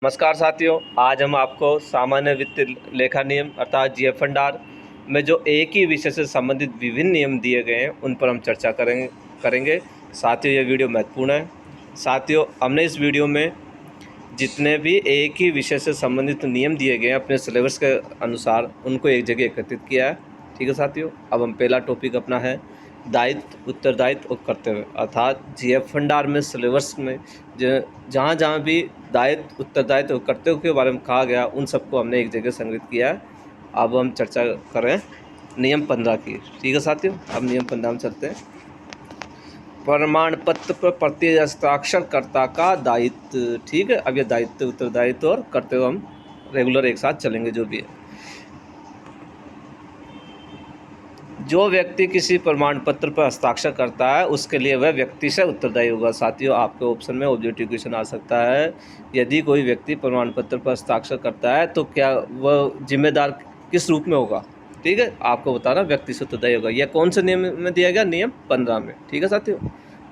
नमस्कार साथियों, आज हम आपको सामान्य वित्त लेखा नियम अर्थात जीएफएनडीआर में जो एक ही विषय से संबंधित विभिन्न नियम दिए गए हैं उन पर हम चर्चा करेंगे। साथियों, ये वीडियो महत्वपूर्ण है। साथियों, हमने इस वीडियो में जितने भी एक ही विषय से संबंधित नियम दिए गए हैं अपने सिलेबस के अनुसार उनको एक जगह एकत्रित किया है। ठीक है साथियों, अब हम पहला टॉपिक अपना है दायित्व, उत्तरदायित्व और कर्तव्य अर्थात जीएफएनडीआर में सिलेबस में जहाँ जहाँ भी दायित्व, उत्तरदायित्व और कर्तव्य के बारे में कहा गया उन सबको हमने एक जगह संग्रहित किया है। अब हम चर्चा करें नियम 15 की। ठीक है साथियों, अब नियम 15 में चलते हैं। प्रमाण पत्र पर प्रति हस्ताक्षरकर्ता का दायित्व। ठीक है, अब ये दायित्व, उत्तरदायित्व और कर्तव्य हम रेगुलर एक साथ चलेंगे। जो भी है, जो व्यक्ति किसी प्रमाण पत्र पर हस्ताक्षर करता है उसके लिए वह व्यक्ति से उत्तरदायी होगा। साथियों, आपके ऑप्शन में ऑब्जेक्टिव क्वेश्चन आ सकता है, यदि कोई व्यक्ति प्रमाण पत्र पर हस्ताक्षर करता है तो क्या वह जिम्मेदार किस रूप में होगा। ठीक है, आपको बताना व्यक्ति से उत्तरदायी होगा। यह कौन से नियम में दिया गया? नियम 15 में। ठीक है साथियों,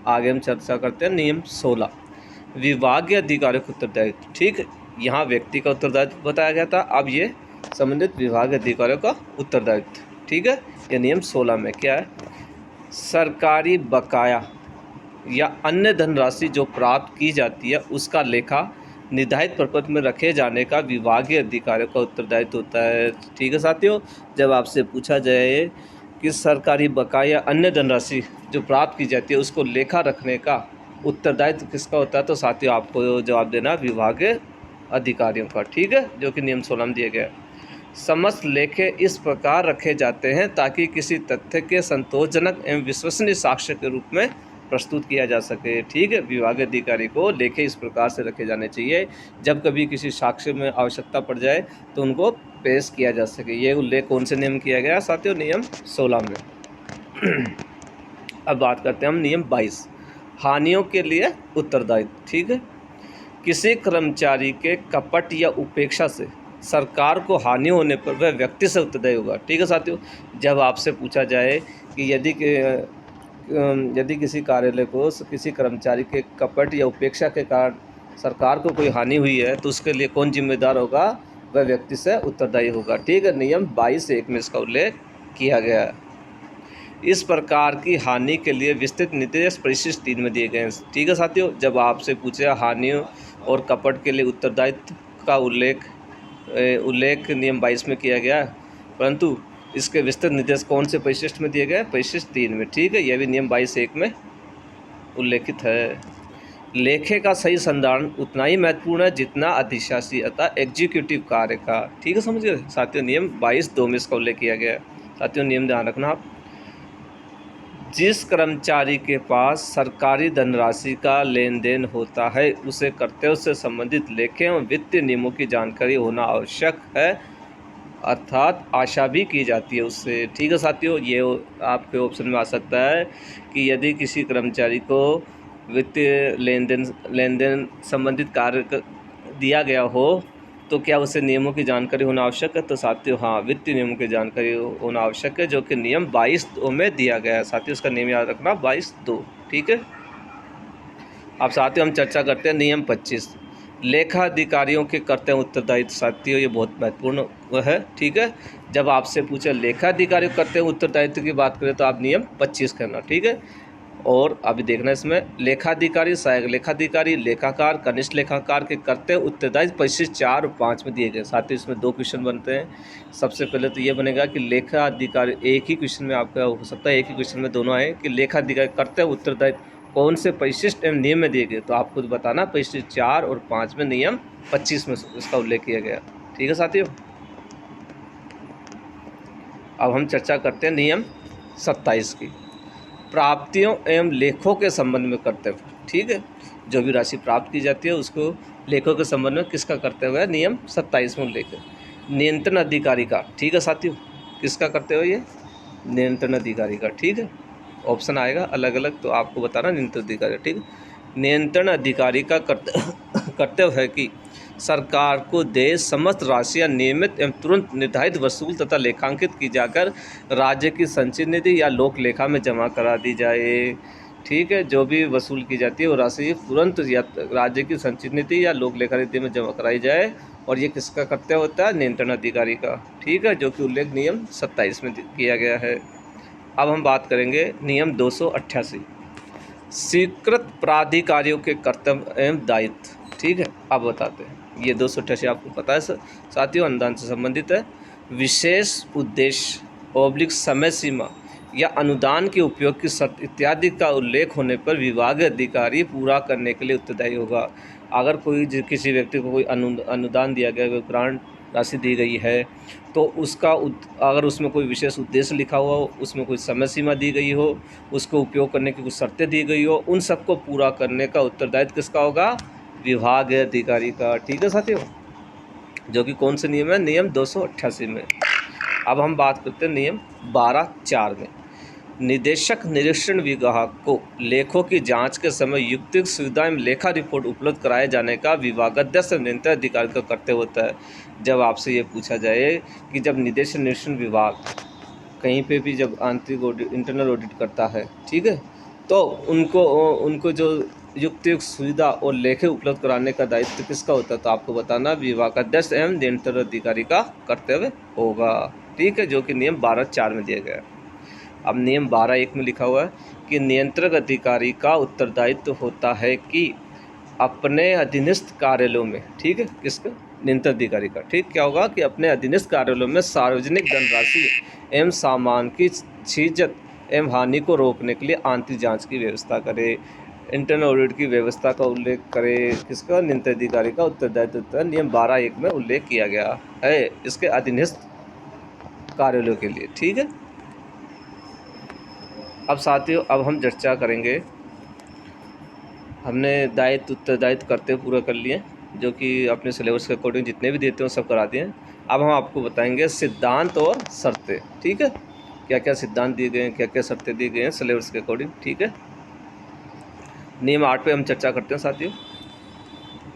आगे हम चर्चा करते हैं नियम 16, विभागीय अधिकारियों का उत्तरदायित्व। ठीक है, यहाँ व्यक्ति का उत्तरदायित्व बताया गया था, अब ये संबंधित विभागीय अधिकारियों का उत्तरदायित्व। ठीक है, ये नियम 16 में क्या है? सरकारी बकाया या अन्य धनराशि जो प्राप्त की जाती है उसका लेखा निर्धारित प्रपत्र में रखे जाने का विभागीय अधिकारियों का उत्तरदायित्व होता है। ठीक है साथियों, जब आपसे पूछा जाए कि सरकारी बकाया अन्य धनराशि जो प्राप्त की जाती है उसको लेखा रखने का उत्तरदायित्व किसका होता है, तो साथियों आपको जवाब देना विभागीय अधिकारियों का। ठीक है, जो कि नियम 16 में दिया गया है। समस्त लेखे इस प्रकार रखे जाते हैं ताकि किसी तथ्य के संतोषजनक एवं विश्वसनीय साक्ष्य के रूप में प्रस्तुत किया जा सके। ठीक है, विभागीय अधिकारी को लेखे इस प्रकार से रखे जाने चाहिए, जब कभी किसी साक्ष्य में आवश्यकता पड़ जाए तो उनको पेश किया जा सके। ये उल्लेख कौन से नियम किया गया साथियों? नियम 16 में। अब बात करते हैं हम नियम 22, हानियों के लिए उत्तरदायित्व। ठीक है, किसी कर्मचारी के कपट या उपेक्षा से सरकार को हानि होने पर वह व्यक्ति से उत्तरदायी होगा। ठीक है साथियों, जब आपसे पूछा जाए कि यदि किसी कार्यालय को किसी कर्मचारी के कपट या उपेक्षा के कारण सरकार को कोई हानि हुई है तो उसके लिए कौन जिम्मेदार होगा? वह व्यक्ति से उत्तरदायी होगा। ठीक है, नियम 22(1) में इसका उल्लेख किया गया है। इस प्रकार की हानि के लिए विस्तृत निर्देश परिशिष्ट 3 में दिए गए हैं। ठीक है साथियों, जब आपसे पूछे हानियों और कपट के लिए उत्तरदायित्व का उल्लेख नियम 22 में किया गया है, परंतु इसके विस्तृत निर्देश कौन से परिशिष्ट में दिए गए? परिशिष्ट 3 में। ठीक है, यह भी नियम 22(1) में उल्लेखित है। लेखे का सही संधारण उतना ही महत्वपूर्ण है जितना अधिशासी अर्थात एग्जीक्यूटिव कार्य का। ठीक है, समझ गए साथियों, नियम 22(2) में इसका उल्लेख किया गया है। साथियों, नियम ध्यान रखना आप, जिस कर्मचारी के पास सरकारी धनराशि का लेन देन होता है उसे कर्तव्य से संबंधित लेखे एवं वित्तीय नियमों की जानकारी होना आवश्यक है, अर्थात आशा भी की जाती है उससे। ठीक है साथियों, ये आपके ऑप्शन में आ सकता है कि यदि किसी कर्मचारी को वित्तीय लेन देन संबंधित कार्य दिया गया हो तो क्या उसे नियमों की जानकारी होना आवश्यक है? तो साथियों हाँ, वित्तीय नियमों की जानकारी होना आवश्यक है, जो कि नियम 22(2) में दिया गया है। साथियों, इसका नियम याद रखना 22(2). ठीक है, अब साथियों हम चर्चा करते हैं नियम 25, लेखा अधिकारियों के कर्तव्य उत्तरदायित्व। साथियों, ये बहुत महत्वपूर्ण है। ठीक है, जब आपसे पूछे लेखा अधिकारियों के कर्तव्य उत्तरदायित्व की बात करें तो आप नियम 25 करना। ठीक है, और अभी देखना इसमें लेखाधिकारी, सहायक लेखाधिकारी, लेखाकार, कनिष्ठ लेखाकार के कर्तव्य उत्तरदायित्व परिशिष्ट 4 और 5 में दिए गए। साथ ही इसमें 2 क्वेश्चन बनते हैं। सबसे पहले तो ये बनेगा कि लेखा अधिकारी, एक ही क्वेश्चन में आपका हो सकता है एक ही क्वेश्चन में दोनों आए कि लेखा अधिकारी कर्तव्य उत्तरदायित्व कौन से परिशिष्ट एवं नियम में दिए गए, तो आप खुद बताना परिशिष्ट 4 और 5 में, नियम 25 में इसका उल्लेख किया गया। ठीक है साथियों, अब हम चर्चा करते हैं नियम 27 की, प्राप्तियों एवं लेखों के संबंध में कर्तव्य। ठीक है, जो भी राशि प्राप्त की जाती है उसको लेखों के संबंध में किसका कर्तव्य है? नियम 27 में उल्लेख है। नियंत्रण अधिकारी का। ठीक है साथियों, किसका कर्तव्य है? ये नियंत्रण अधिकारी का। ठीक है, ऑप्शन आएगा अलग अलग तो आपको बताना नियंत्रण अधिकारी। ठीक है, नियंत्रण अधिकारी का कर्तव्य है कि सरकार को देय समस्त राशियां नियमित एवं तुरंत निर्धारित वसूल तथा लेखांकित की जाकर राज्य की संचित निधि या लोक लेखा में जमा करा दी जाए। ठीक है, जो भी वसूल की जाती है वो राशि तुरंत या राज्य की संचित नीति या लोक लेखा नीति में जमा कराई जाए, और ये किसका कर्तव्य होता है? नियंत्रण अधिकारी का। ठीक है, जो कि उल्लेख नियम 27 में किया गया है। अब हम बात करेंगे नियम 288, स्वीकृत प्राधिकारियों के कर्तव्य एवं दायित्व। ठीक है, अब बताते हैं। ये 288 आपको पता है साथियों, अनुदान से संबंधित है। विशेष उद्देश्य ऑब्लिक समय सीमा या अनुदान के उपयोग की शर्त इत्यादि का उल्लेख होने पर विभागीय अधिकारी पूरा करने के लिए उत्तरदायी होगा। अगर कोई किसी व्यक्ति को कोई अनुदान दिया गया, कोई ग्रांट राशि दी गई है, तो उसका अगर उसमें कोई विशेष उद्देश्य लिखा हुआ हो, उसमें कोई समय सीमा दी गई हो, उसको उपयोग करने की कुछ शर्तें दी गई हो, उन सबको पूरा करने का उत्तरदायित्व किसका होगा? विभागीय अधिकारी का। ठीक है साथियों, जो कि कौन से नियम है? नियम 288 में। अब हम बात करते हैं नियम 12(4) में। निदेशक निरीक्षण विभाग को लेखों की जांच के समय युक्तिक सुविधा एवं लेखा रिपोर्ट उपलब्ध कराए जाने का विभागाध्यक्ष नियंत्रण अधिकारी का कर्तव्य होता है। जब आपसे ये पूछा जाए कि जब निदेशक निरीक्षण विभाग कहीं पे भी जब आंतरिक ऑडिट, इंटरनल ऑडिट करता है, ठीक है, तो उनको जो युक्तिक सुविधा और लेखे उपलब्ध कराने का दायित्व किसका होता है? तो आपको बताना विभागाध्यक्ष एवं नियंत्रण अधिकारी का कर्तव्य होगा। ठीक है, जो कि नियम 12(4) में दिया गया है। अब नियम 12(1) में लिखा हुआ है कि नियंत्रक अधिकारी का उत्तरदायित्व होता है कि अपने अधीनस्थ कार्यालयों में, ठीक है, किसका? नियंत्रण अधिकारी का। ठीक, क्या होगा कि अपने अधीनस्थ कार्यालयों में सार्वजनिक धनराशि एवं सामान की छीजत एवं हानि को रोकने के लिए आंतरिक जांच की व्यवस्था करे, इंटरनल ऑडिट की व्यवस्था का उल्लेख करे। किसका? नियंत्रण अधिकारी का उत्तरदायित्व होता है। नियम 12(1) में उल्लेख किया गया है इसके अधीनस्थ कार्यालयों के लिए। ठीक है, अब साथियों, अब हम चर्चा करेंगे। हमने दायित्व उत्तरदायित्व करते पूरा कर लिए, जो कि अपने सिलेबस के अकॉर्डिंग जितने भी देते हैं सब करा दिए। अब हम आपको बताएंगे सिद्धांत और शर्तें। ठीक है, क्या क्या सिद्धांत दिए गए हैं, क्या क्या शर्तें दी गई हैं सिलेबस के अकॉर्डिंग। ठीक है, नियम 8 पे हम चर्चा करते हैं साथियों।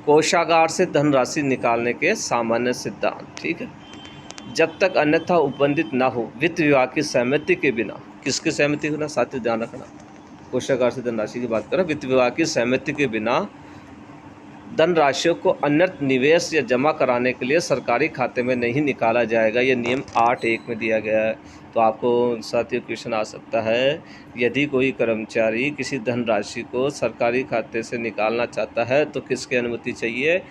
कोषागार से धनराशि निकालने के सामान्य सिद्धांत। ठीक है, जब तक अन्यथा उपबंधित न हो, वित्त विभाग की सहमति के बिना, किसकी सहमति के बिना साथियों ध्यान रखना, कोषागार से धनराशि की बात करें, वित्त विभाग की सहमति के बिना धनराशियों को अन्यत्र निवेश या जमा कराने के लिए सरकारी खाते में नहीं निकाला जाएगा। यह नियम 8(1) में दिया गया है। तो आपको साथियों क्वेश्चन आ सकता है, यदि कोई कर्मचारी किसी धनराशि को सरकारी खाते से निकालना चाहता है तो किसकी अनुमति चाहिए?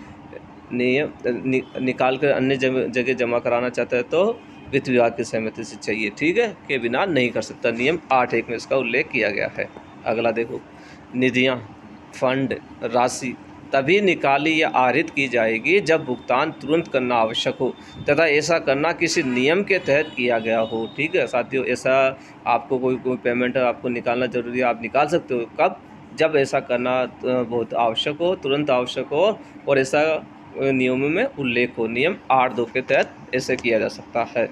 निकाल कर अन्य जगह जमा कराना चाहता है तो वित्त विभाग की सहमति से चाहिए। ठीक है, के बिना नहीं कर सकता। नियम 8(1) में इसका उल्लेख किया गया है। अगला देखो, निधियाँ, फंड, राशि तभी निकाली या आहरित की जाएगी जब भुगतान तुरंत करना आवश्यक हो तथा ऐसा करना किसी नियम के तहत किया गया हो। ठीक है साथियों, ऐसा आपको कोई पेमेंट आपको निकालना जरूरी है, आप निकाल सकते हो। कब? जब ऐसा करना बहुत आवश्यक हो, तुरंत आवश्यक हो, और ऐसा नियमों में उल्लेख हो। नियम 8(2) के तहत ऐसे किया जा सकता है।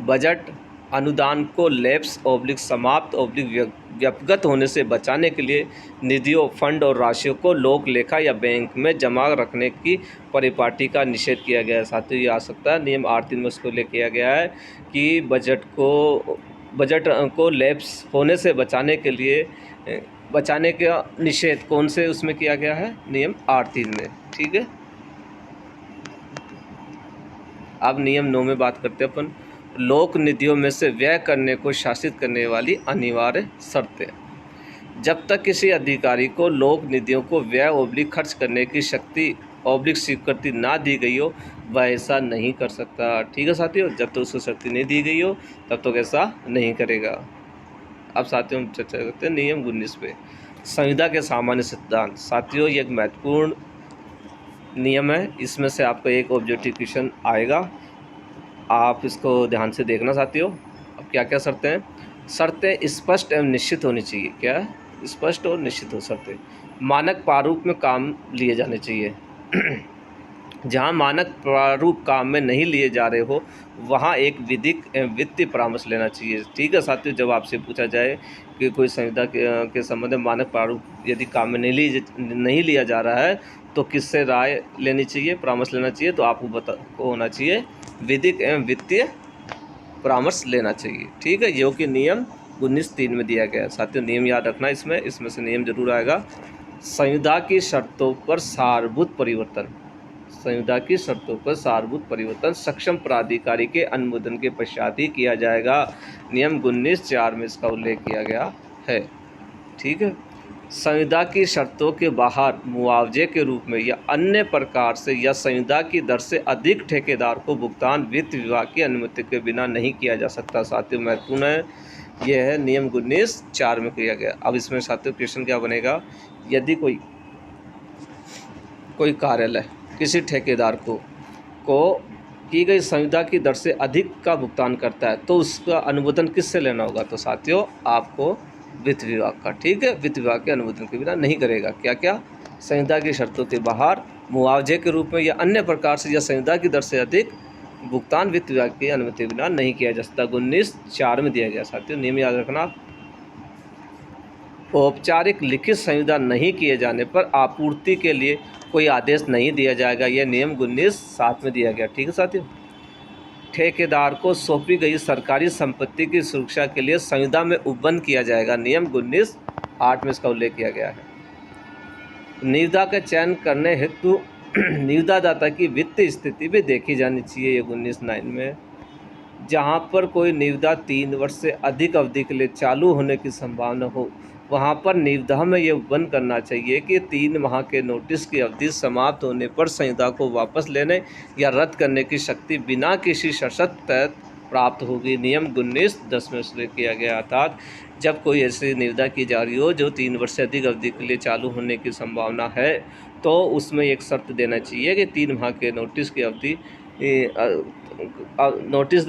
बजट अनुदान को लैप्स ऑब्लिक समाप्त ऑब्लिक व्यपगत होने से बचाने के लिए निधियों, फंड और राशियों को लोक लेखा या बैंक में जमा रखने की परिपाटी का निषेध किया गया है। साथियों, ये आ सकता है नियम 8(3) में उसको उल्लेख किया गया है कि बजट को लैप्स होने से बचाने का निषेध कौन से उसमें किया गया है? नियम 8(3) में। ठीक है, अब नियम 9 में बात करते हैं अपन, लोक निधियों में से व्यय करने को शासित करने वाली अनिवार्य शर्तें। जब तक किसी अधिकारी को लोक निधियों को व्यय ऑब्लिक खर्च करने की शक्ति ऑब्लिक स्वीकृति ना दी गई हो, वह ऐसा नहीं कर सकता। ठीक है साथियों, जब तक उसको शक्ति नहीं दी गई हो तब तक ऐसा नहीं करेगा। अब साथियों हम चर्चा करते हैं नियम 19 पे, संविदा के सामान्य सिद्धांत। साथियों, ये एक महत्वपूर्ण नियम है, इसमें से आपका एक ऑब्जेक्टिव क्वेश्चन आएगा, आप इसको ध्यान से देखना साथियों। अब क्या क्या शर्तें हैं? शर्तें स्पष्ट एवं निश्चित होनी चाहिए। क्या है? स्पष्ट और निश्चित हो शर्तें। मानक प्रारूप में काम लिए जाने चाहिए। जहां मानक प्रारूप काम में नहीं लिए जा रहे हो वहां एक विधिक एवं वित्तीय परामर्श लेना चाहिए। ठीक है साथियों, जब आपसे पूछा जाए कि कोई संविदा के संबंध में मानक प्रारूप यदि काम में नहीं लिया जा रहा है तो किससे राय लेनी चाहिए, परामर्श लेना चाहिए? तो आपको होना चाहिए विधिक एवं वित्तीय परामर्श लेना चाहिए। ठीक है, जो कि नियम 19(3) में दिया गया है। साथियों नियम याद रखना, इसमें से नियम जरूर आएगा। संविदा की शर्तों पर सारभूत परिवर्तन, संविदा की शर्तों पर सारभूत परिवर्तन सक्षम प्राधिकारी के अनुमोदन के पश्चात ही किया जाएगा। नियम 19(4) में इसका उल्लेख किया गया है। ठीक है। संविदा की शर्तों के बाहर मुआवजे के रूप में या अन्य प्रकार से या संविदा की दर से अधिक ठेकेदार को भुगतान वित्त विभाग की अनुमति के बिना नहीं किया जा सकता। साथियों महत्वपूर्ण है, यह है नियम 19(4) में किया गया। अब इसमें साथियों क्वेश्चन क्या बनेगा, यदि कोई कार्यालय किसी ठेकेदार को की गई संविदा की दर से अधिक का भुगतान करता है तो उसका अनुमोदन किससे लेना होगा, तो साथियों आपको वित्त विभाग का। ठीक है, वित्त विभाग के अनुमोदन के बिना नहीं करेगा। क्या क्या, संविदा की शर्तों के बाहर मुआवजे के रूप में या अन्य प्रकार से या संविदा की दर से अधिक भुगतान वित्त विभाग की अनुमति के बिना नहीं किया जा सकता। 19(4) में दिया गया। साथियों नियम याद रखना, औपचारिक लिखित संविदा नहीं किए जाने पर आपूर्ति के लिए कोई आदेश नहीं दिया जाएगा। यह नियम 19(7) में दिया गया। ठीक है साथियों। ठेकेदार को सौंपी गई सरकारी संपत्ति की सुरक्षा के लिए संविदा में उपबंध किया जाएगा। नियम 19(8) में इसका उल्लेख किया गया है। निविदा का चयन करने हेतु निविदादाता की वित्तीय स्थिति भी देखी जानी चाहिए। ये 19(9) में, जहाँ पर कोई निविदा 3 वर्ष से अधिक अवधि के लिए चालू होने की संभावना हो, वहाँ पर निविदा में ये उपबंध करना चाहिए कि 3 माह के नोटिस की अवधि समाप्त होने पर संविदा को वापस लेने या रद्द करने की शक्ति बिना किसी शर्त तहत प्राप्त होगी। नियम 19(10) में उल्लेख किया गया। अर्थात जब कोई ऐसी निविदा की जा रही हो जो 3 वर्ष से अधिक अवधि के लिए चालू होने की संभावना है, तो उसमें एक शर्त देना चाहिए कि 3 माह के नोटिस की अवधि नोटिस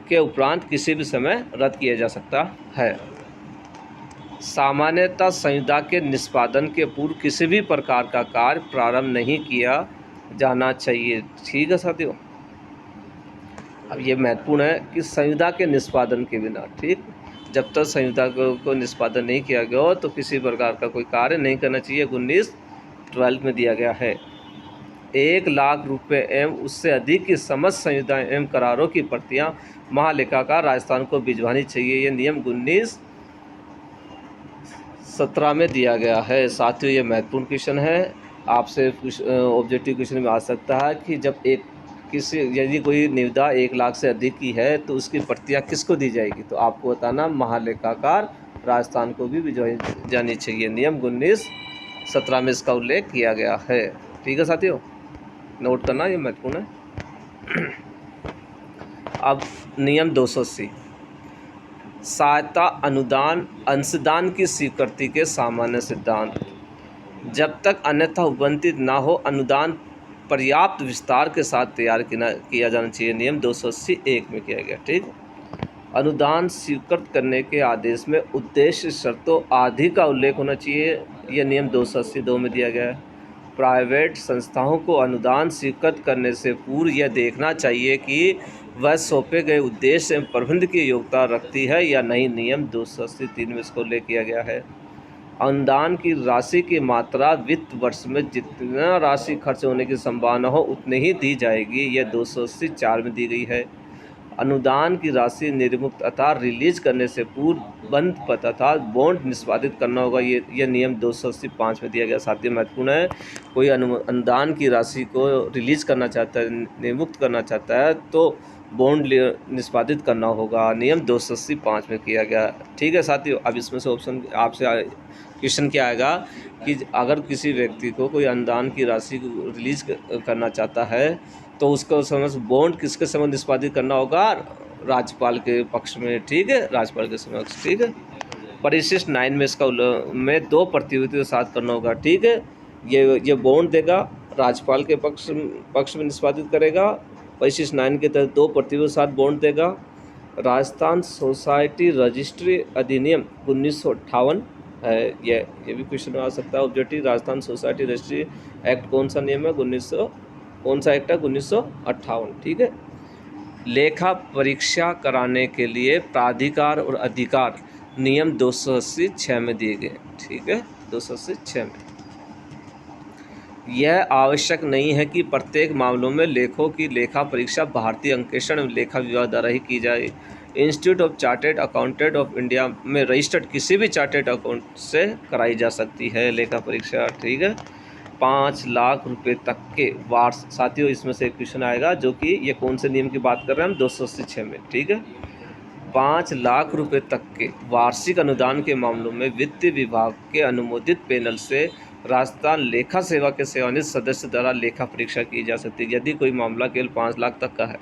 के उपरांत किसी भी समय रद्द किया जा सकता है। सामान्यतः संविदा के निष्पादन के पूर्व किसी भी प्रकार का कार्य प्रारंभ नहीं किया जाना चाहिए। ठीक है साथियों। अब ये महत्वपूर्ण है कि संविदा के निष्पादन के बिना, ठीक, जब तक संविदा को निष्पादन नहीं किया गया हो तो किसी प्रकार का कोई कार्य नहीं करना चाहिए। 19(12) में दिया गया है। 1 लाख रुपये एवं उससे अधिक की समस्त संविदा एवं करारों की प्रतियां महालेखाकार राजस्थान को भिजवानी चाहिए। ये नियम 19(17) में दिया गया है। साथियों ये महत्वपूर्ण क्वेश्चन है, आपसे ऑब्जेक्टिव क्वेश्चन में आ सकता है कि जब यदि कोई निविदा 1 लाख से अधिक की है तो उसकी प्रतियां किसको दी जाएगी, तो आपको बताना महालेखाकार राजस्थान को भी भिजवाई जानी चाहिए। नियम 19(17) में इसका उल्लेख किया गया है। ठीक है साथियों, नोट करना, ये महत्वपूर्ण है। अब नियम 280, सहायता अनुदान अंशदान की स्वीकृति के सामान्य सिद्धांत। जब तक अन्यथा उपबंधित ना हो, अनुदान पर्याप्त विस्तार के साथ तैयार किया जाना चाहिए। नियम 280(1) में किया गया। ठीक, अनुदान स्वीकृत करने के आदेश में उद्देश्य, शर्तों आदि का उल्लेख होना चाहिए। यह नियम 282 में दिया गया है। प्राइवेट संस्थाओं को अनुदान स्वीकृत करने से पूर्व यह देखना चाहिए कि वह सौंपे गए उद्देश्य एवं प्रबंध की योग्यता रखती है या नहीं। नियम 283 में इसको उल्लेख किया गया है। अनुदान की राशि की मात्रा वित्त वर्ष में जितना राशि खर्च होने की संभावना हो उतनी ही दी जाएगी। यह 284 में दी गई है। अनुदान की राशि निर्मुक्त अर्थात रिलीज करने से पूर्व बंद पत्र अर्थात बॉन्ड निष्पादित करना होगा। ये नियम 285 में दिया गया। साथियों महत्वपूर्ण है, कोई अनुदान की राशि को रिलीज करना चाहता है, निर्मुक्त करना चाहता है, तो बॉन्ड निष्पादित करना होगा। नियम 285 में किया गया। ठीक है साथियों। अब इसमें से ऑप्शन आपसे क्वेश्चन क्या आएगा कि अगर किसी व्यक्ति को कोई अनुदान की राशि को रिलीज करना चाहता है तो उसको समझ बॉन्ड किसके समक्ष निष्पादित करना होगा, राज्यपाल के पक्ष में। ठीक है, राज्यपाल के समक्ष। ठीक है, परिशिष्ट 9 में इसका में 2 प्रतिभूति के साथ करना होगा। ठीक है, ये बॉन्ड देगा, राज्यपाल के पक्ष में निष्पादित करेगा। परिशिष्ट 9 के तहत 2 प्रतिभूति के साथ बॉन्ड देगा। राजस्थान सोसाइटी रजिस्ट्री अधिनियम 1958 है। ये भी क्वेश्चन आ सकता है objective. Rajasthan society registry act कौन सा नियम है, कौन सा एक्ट है, 1958। ठीक है, लेखा परीक्षा कराने के लिए प्राधिकार और अधिकार नियम 286 में दिए गए। ठीक है, 286 में यह आवश्यक नहीं है कि प्रत्येक मामलों में लेखों की लेखा परीक्षा भारतीय अंकेक्षण एवं लेखा विभाग द्वारा ही की जाए। Institute of chartered accountant of India में रजिस्टर्ड किसी भी चार्टेड अकाउंट से कराई जा सकती है लेखा परीक्षा। ठीक है, 5 लाख रुपए तक के वार्ष, साथियों इसमें से एक क्वेश्चन आएगा जो कि ये कौन से नियम की बात कर रहे हैं हम, 286 में। ठीक है, 5 लाख रुपए तक के वार्षिक अनुदान के मामलों में वित्त विभाग के अनुमोदित पैनल से राजस्थान लेखा सेवा के सेवानिवृत्त सदस्य द्वारा लेखा परीक्षा की जा सकती है। यदि कोई मामला केवल 5 लाख तक का है,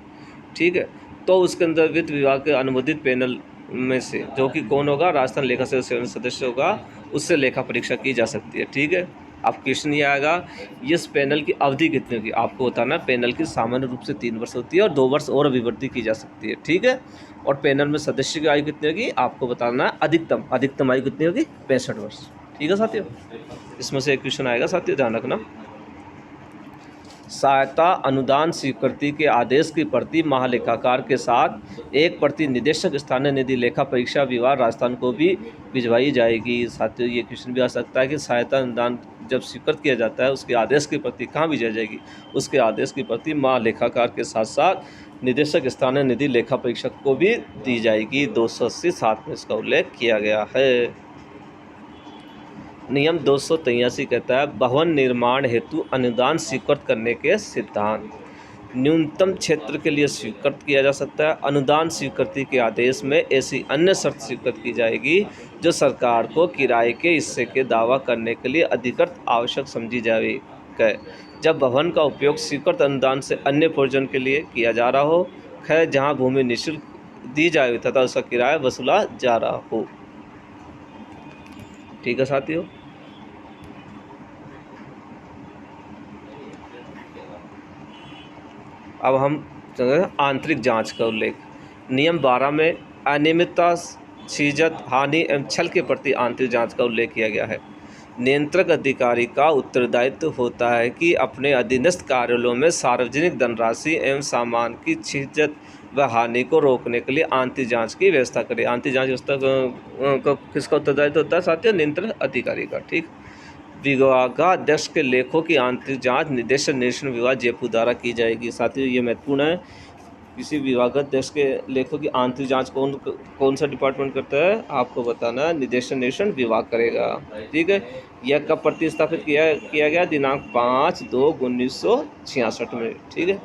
ठीक है, तो उसके अंदर वित्त विभाग के अनुमोदित पैनल में से, जो कि कौन होगा, राजस्थान लेखा सेवा सेवानिवृत्त सदस्य होगा, उससे लेखा परीक्षा की जा सकती है। ठीक है, अब क्वेश्चन ये आएगा, इस पैनल की अवधि कितनी होगी, आपको बताना। पैनल की सामान्य रूप से 3 वर्ष होती है और 2 वर्ष और अभिवृद्धि की जा सकती है। ठीक है, और पैनल में सदस्य की आयु कितनी होगी, आपको बताना। अधिकतम आयु कितनी होगी, 65 वर्ष। ठीक है साथियों, इसमें से एक क्वेश्चन आएगा साथियों, ध्यान रखना। सहायता अनुदान स्वीकृति के आदेश की प्रति महालेखाकार के साथ एक प्रति निदेशक स्थानीय निधि लेखा परीक्षा विभाग राजस्थान को भी भिजवाई जाएगी। साथियों ये क्वेश्चन भी आ सकता है कि सहायता अनुदान जब स्वीकृत किया जाता है उसके आदेश की प्रति कहाँ भिजवाई जाएगी, उसके आदेश की प्रति महालेखाकार के साथ साथ निदेशक स्थानीय निधि लेखा परीक्षक को भी दी जाएगी। 287 में इसका उल्लेख किया गया है। नियम 283 कहता है, भवन निर्माण हेतु अनुदान स्वीकृत करने के सिद्धांत। न्यूनतम क्षेत्र के लिए स्वीकृत किया जा सकता है। अनुदान स्वीकृति के आदेश में ऐसी अन्य शर्त स्वीकृत की जाएगी जो सरकार को किराए के हिस्से के दावा करने के लिए अधिकृत आवश्यक समझी जाएगी। जब भवन का उपयोग स्वीकृत अनुदान से अन्य प्रयोजन के लिए किया जा रहा हो, जहाँ भूमि निःशुल्क दी जाए तथा उसका किराया वसूला जा रहा हो। ठीक है साथियों, अब हम आंतरिक जांच का उल्लेख। नियम 12 में अनियमितता, छीजत, हानि एवं छल के प्रति आंतरिक जांच का उल्लेख किया गया है। नियंत्रक अधिकारी का उत्तरदायित्व होता है कि अपने अधीनस्थ कार्यालयों में सार्वजनिक धनराशि एवं सामान की छीजत व हानि को रोकने के लिए आंतरिक जांच की व्यवस्था करे। आंतरिक जांच व्यवस्था किसका उत्तरदायित्व होता है साथियों, नियंत्रक अधिकारी का। ठीक, विभागाध्यक्ष के लेखों की आंतरिक जांच निदेशक निरीक्षण विभाग जयपुर द्वारा की जाएगी। साथियों ये महत्वपूर्ण है, किसी विभागाध्यक्ष के लेखों की आंतरिक जांच कौन सा डिपार्टमेंट करता है, आपको बताना है, निदेशक निरीक्षण विभाग करेगा। ठीक है, यह कब प्रतिस्थापित किया गया, दिनांक 5/2/1966 में। ठीक है,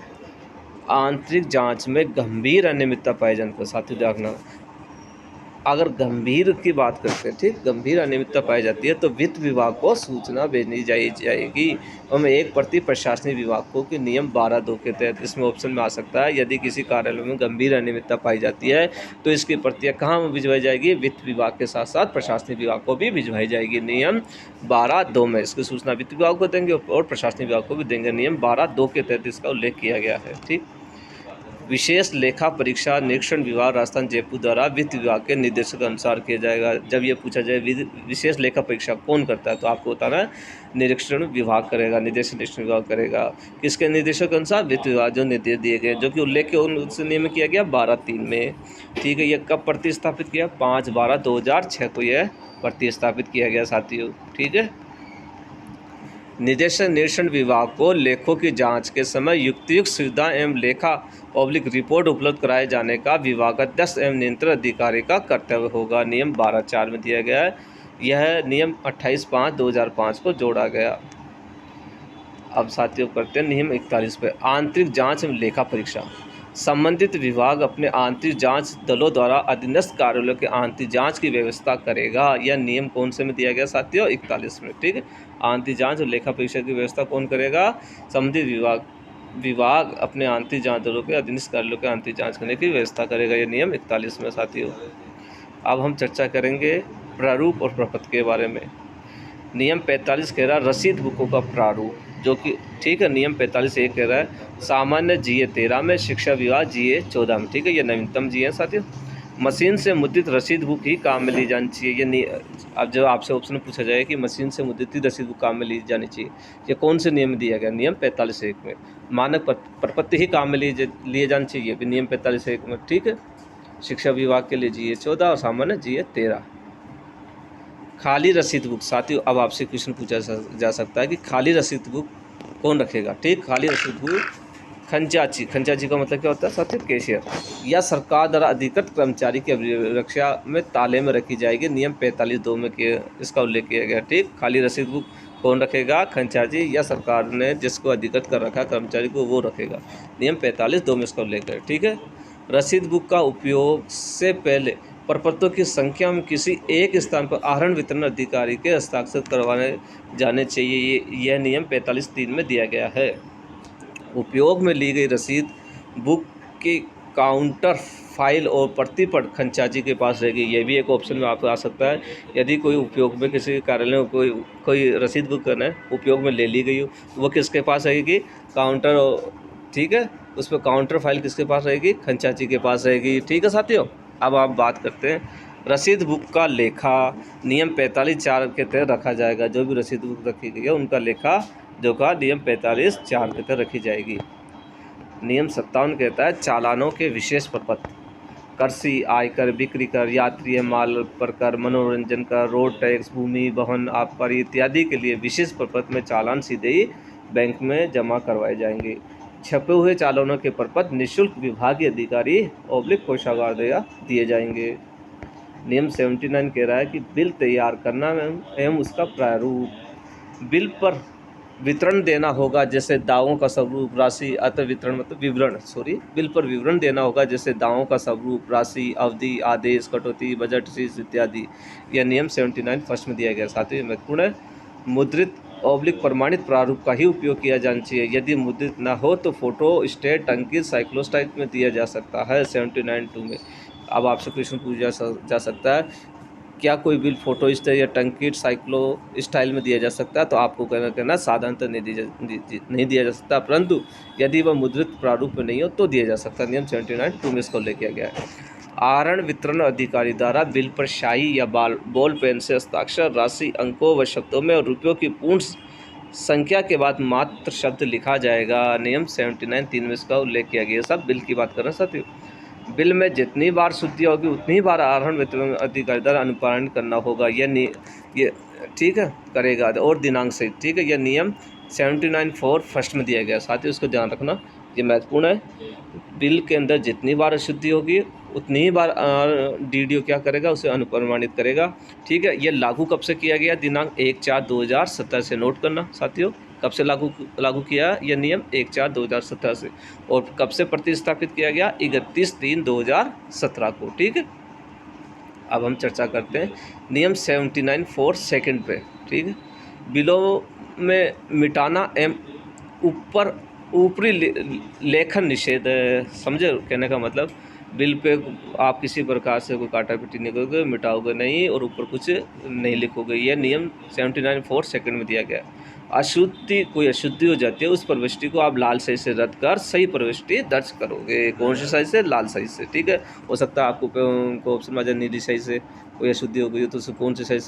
आंतरिक जांच में गंभीर अनियमितता पाए जाने पर, साथियों देखना, अगर गंभीर की बात करते हैं, ठीक, गंभीर अनियमितता पाई जाती है तो वित्त विभाग को सूचना भेजनी जाएगी। हम एक प्रति प्रशासनिक विभाग को कि नियम 12(2) के तहत इसमें ऑप्शन में आ सकता है, यदि किसी कार्यालय में गंभीर अनियमितता पाई जाती है तो इसकी प्रतियां कहाँ भिजवाई जाएगी, वित्त विभाग के साथ साथ प्रशासनिक विभाग को भी भिजवाई जाएगी। नियम 12(2) में इसकी सूचना वित्त विभाग को देंगे और प्रशासनिक विभाग को भी देंगे। नियम 12(2) के तहत इसका उल्लेख किया गया है। ठीक, विशेष लेखा परीक्षा निरीक्षण विभाग राजस्थान जयपुर द्वारा वित्त विभाग के निर्देशों के अनुसार किया जाएगा। जब ये पूछा जाए विशेष लेखा परीक्षा कौन करता है तो आपको बताना है, निरीक्षण विभाग करेगा, निदेशक निरीक्षण विभाग करेगा। किसके निर्देशों के अनुसार, वित्त विभाग जो निर्देश दिए गए, जो कि उल्लेख उस नियम में किया गया 12(3) में। ठीक है, यह कब प्रतिस्थापित किया, 5/12/2006 को यह प्रतिस्थापित किया गया साथियों। ठीक है, निदेशक निरीक्षण विभाग को लेखों की जांच के समय युक्तियुक्त सुविधा एवं लेखा पब्लिक रिपोर्ट उपलब्ध कराए जाने का विभागाध्यक्ष एवं नियंत्रण अधिकारी का कर्तव्य होगा। नियम 12(4) में दिया गया है। यह नियम 28/5/2005 को जोड़ा गया। अब साथियों करते हैं नियम 41 पे, आंतरिक जांच एवं लेखा परीक्षा। संबंधित विभाग अपने आंतरिक जांच दलों द्वारा अधीनस्थ कार्यालयों के आंतरिक जांच की व्यवस्था करेगा। यह नियम कौन से में दिया गया साथियों, 41 में। ठीक है, आंतरिक जांच और लेखा परीक्षा की व्यवस्था कौन करेगा, संबंधित विभाग अपने आंतरिक जांच दलों के अधीनस्थ कार्यालयों के आंतरिक जांच करने की व्यवस्था करेगा। यह नियम 41 में साथियों। अब हम चर्चा करेंगे प्रारूप और प्रपत्र के बारे में। नियम 45 कह रहा है रसीद बुकों का प्रारूप, जो कि ठीक है, नियम 45(1) कह रहा है सामान्य GA 13 में, शिक्षा विभाग GA 14 में। ठीक है, ये नवीनतम GA है साथियों। मशीन से मुद्रित रसीद बुक ही काम में ली जानी चाहिए। अब जब आपसे ऑप्शन पूछा जाए कि मशीन से मुद्रित रसीद बुक काम में ली जानी चाहिए, ये कौन से नियम में दिया गया, नियम 45(1) में। मानक प्रपत्र ही काम में लिए जानी चाहिए, नियम 45(1) में। ठीक है, शिक्षा विभाग के लिए GA 14 और सामान्य GA 13। खाली रसीद बुक, साथियों अब आपसे क्वेश्चन पूछा जा सकता है कि खाली रसीद बुक कौन रखेगा। ठीक, खाली खंचाची का मतलब क्या होता है साथियों? कैशियर, या सरकार द्वारा अधिकृत कर्मचारी की अभिरक्षा में ताले में रखी जाएगी। नियम 45(2) में इसका उल्लेख किया गया। ठीक, खाली रसीद बुक कौन रखेगा? खंचाची, या सरकार ने जिसको अधिकृत कर रखा कर्मचारी को वो रखेगा। नियम 45(2) में इसका उल्लेख है। ठीक है, रसीद बुक का उपयोग से पहले प्रपत्रों की संख्या में किसी एक स्थान पर आहरण वितरण अधिकारी के हस्ताक्षर करवाने जाने चाहिए। यह नियम 45(3) में दिया गया है। उपयोग में ली गई रसीद बुक की काउंटर फाइल और प्रतिपट खंचाची के पास रहेगी। यह भी एक ऑप्शन में आपको आ सकता है। यदि कोई उपयोग में किसी कार्यालय में कोई रसीद बुक करना है, उपयोग में ले ली गई हो, वो किसके पास रहेगी? काउंटर। ठीक है, उस पर काउंटर फाइल किसके पास रहेगी? खंचाची के पास रहेगी। ठीक है साथियों, अब आप बात करते हैं रसीद बुक का लेखा। नियम 45(4) के तहत रखा जाएगा। जो भी रसीद बुक रखी गई है उनका लेखा जो का नियम 45(4) के तहत रखी जाएगी। नियम 57 कहता है चालानों के विशेष प्रपत्र, कृषि, आयकर, बिक्री कर, यात्री माल पर कर, मनोरंजन कर, रोड टैक्स, भूमि वहन, आबकारी इत्यादि के लिए विशेष प्रपत्र में चालान सीधे ही बैंक में जमा करवाए जाएंगे। छपे हुए चालानों के प्रपत्र निःशुल्क विभागीय अधिकारी कोषागार द्वारा दिए जाएंगे। नियम 79 कह रहा है कि बिल तैयार करना एवं उसका प्रारूप, बिल पर वितरण देना होगा जैसे दावों का स्वरूप, राशि, अतः वितरण मतलब विवरण, बिल पर विवरण देना होगा जैसे दावों का स्वरूप, राशि, अवधि, आदेश, कटौती, बजट शीर्ष इत्यादि। यह नियम 79 फर्स्ट में दिया गया। साथ ही महत्वपूर्ण है, मुद्रित प्रमाणित प्रारूप का ही उपयोग किया जाना चाहिए। यदि मुद्रित ना हो तो फोटो स्टेट, अंकित, साइक्लोस्टाइल में दिया जा सकता है 79(2) में। अब आपसे क्वेश्चन पूछा जा सकता है, क्या कोई बिल फोटो स्टेट या टंकिट साइक्लो स्टाइल में दिया जा सकता है? तो आपको कहना साधारणतः नहीं दिया जा सकता, परंतु यदि वह मुद्रित प्रारूप में नहीं हो तो दिया जा सकता है। नियम 79(2) में इसको उल्लेख किया गया है। आहरण वितरण अधिकारी द्वारा बिल पर स्याही या बॉल पेन से हस्ताक्षर, राशि, अंकों व शब्दों में और रुपयों की पूर्ण संख्या के बाद मात्र शब्द लिखा जाएगा। नियम 79(3) में इसका उल्लेख किया गया। सब बिल की बात कर रहे हैं साथियों। बिल में जितनी बार शुद्धि होगी उतनी बार आहरण वितरण अधिकारी द्वारा अनुपालन करना होगा। ये ठीक है करेगा, और दिनांक से। ठीक है, यह नियम 79(4) फर्स्ट में दिया गया। साथ ही उसको ध्यान रखना, ये महत्वपूर्ण है। बिल के अंदर जितनी बार अशुद्धि होगी उतनी ही बार DDO क्या करेगा? उसे अनुप्रमाणित करेगा। ठीक है, ये लागू कब से किया गया? दिनांक 1/4/2017 से। नोट करना साथियों, कब से लागू किया यह नियम? 1/4/2017 से। और कब से प्रतिस्थापित किया गया? 31/3/2017 को। ठीक है, अब हम चर्चा करते हैं नियम 79(4) सेकंड पे। ठीक है, बिलों में मिटाना एवं ऊपरी लेखन निषेध है। समझे कहने का मतलब? बिल पे आप किसी प्रकार से कोई काटा पिटी नहीं करोगे, मिटाओगे नहीं और ऊपर कुछ नहीं लिखोगे। यह नियम 79(4) सेकंड में दिया गया। कोई अशुद्धि हो जाती है, उस प्रविष्टि को आप लाल स्याही से रद्द कर सही प्रविष्टि दर्ज करोगे। कौन सी स्याही से? लाल स्याही से। ठीक है, हो सकता है आपको ऑप्शन में नीली स्याही से कोई अशुद्धि हो गई हो तो उसे कौन सी स्याही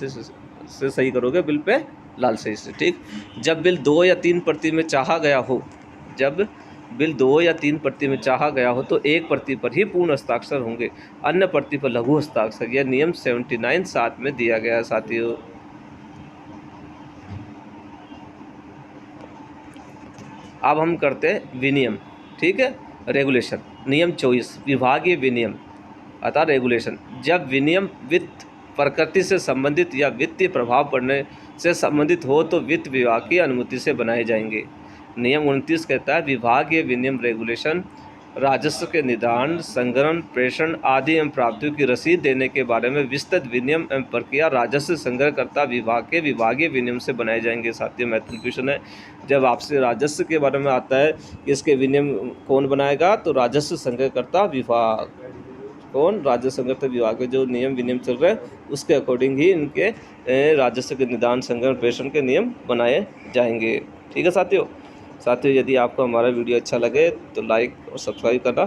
से सही करोगे? बिल पे लाल स्याही से। ठीक, जब बिल 2 या 3 प्रति में चाहा गया हो, जब बिल 2 या 3 प्रति में चाहा गया हो तो एक प्रति पर ही पूर्ण हस्ताक्षर होंगे, अन्य प्रति पर लघु हस्ताक्षर। यह नियम 79(7) में दिया गया है साथियों। अब हम करते हैं विनियम। ठीक है, रेगुलेशन। नियम 24 विभागीय विनियम अतः रेगुलेशन। जब विनियम वित्त प्रकृति से संबंधित या वित्तीय प्रभाव पड़ने से संबंधित हो तो वित्त विभाग की अनुमति से बनाए जाएंगे। नियम 29 कहता है विभागीय विनियम रेगुलेशन राजस्व के निदान, संग्रहण, प्रेषण आदि एवं प्राप्तियों की रसीद देने के बारे में विस्तृत विनियम एवं प्रक्रिया राजस्व संग्रहकर्ता विभाग के विभागीय विनियम से बनाए जाएंगे। साथियों महत्वपूर्ण क्वेश्चन है, जब आपसे राजस्व के बारे में आता है इसके विनियम कौन बनाएगा? तो राजस्व संग्रहकर्ता विभाग। कौन? राजस्व संग्रहकर्ता विभाग के जो नियम विनियम चल रहे हैं उसके अकॉर्डिंग ही इनके राजस्व के निदान, संग्रहण, प्रेषण के नियम बनाए जाएंगे। ठीक है साथियों, यदि आपको हमारा वीडियो अच्छा लगे तो लाइक और सब्सक्राइब करना